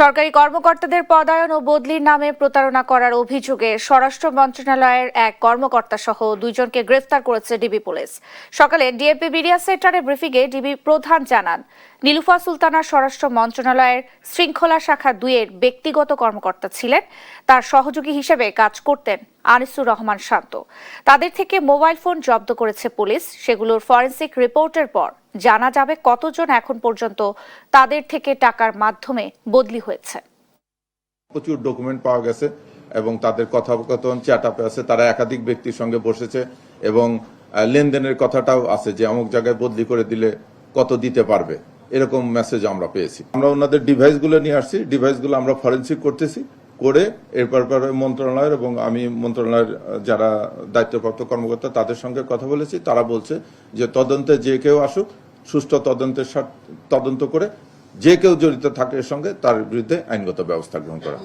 সরকারি কর্মকর্তাদের পদায়ন ও বদলির নামে প্রতারণা করার অভিযোগে স্বরাষ্ট্র মন্ত্রণালয়ের এক কর্মকর্তা সহ দুইজনকে গ্রেফতার করেছে ডিবি পুলিশ। সকালে ডিএপি মিডিয়া সেন্টারে ব্রিফিংয়ে ডিবি প্রধান জানান, নীলুফা সুলতানা স্বরাষ্ট্র মন্ত্রণালয়ের শৃঙ্খলা শাখা 2-এর ব্যক্তিগত কর্মকর্তা ছিলেন। তার সহযোগী হিসেবে কাজ করতেন আনিসুর রহমান শান্ত। তাদের থেকে মোবাইল ফোন জব্দ করেছে পুলিশ। সেগুলোর ফরেনসিক রিপোর্টের পর জানা যাবে কতজন এখন পর্যন্ত তাদের থেকে টাকার মাধ্যমে বদলি হয়েছে। প্রচুর ডকুমেন্ট পাওয়া গেছে এবং তাদের কথোপকথন চ্যাটআপে আছে। তারা একাধিক ব্যক্তির সঙ্গে বসেছে এবং লেনদেনের কথাটাও আছে যে অমুক জায়গায় বদলি করে দিলে কত দিতে পারবে, এরকম মেসেজ আমরা পেয়েছি। আমরা ওনাদের ডিভাইসগুলো নিয়ে আসছি, ডিভাইসগুলো আমরা ফরেনসিক করতেছি, করে এরপর মন্ত্রণালয়ের এবং আমি মন্ত্রণালয়ের যারা দায়িত্বপ্রাপ্ত কর্মকর্তা তাদের সঙ্গে কথা বলেছি। তারা বলছে যে তদন্তে যে কেউ আসুক, সুষ্ঠু তদন্ত করে যে কেউ জড়িত থাকে এর সঙ্গে তার বিরুদ্ধে আইনগত ব্যবস্থা গ্রহণ করা।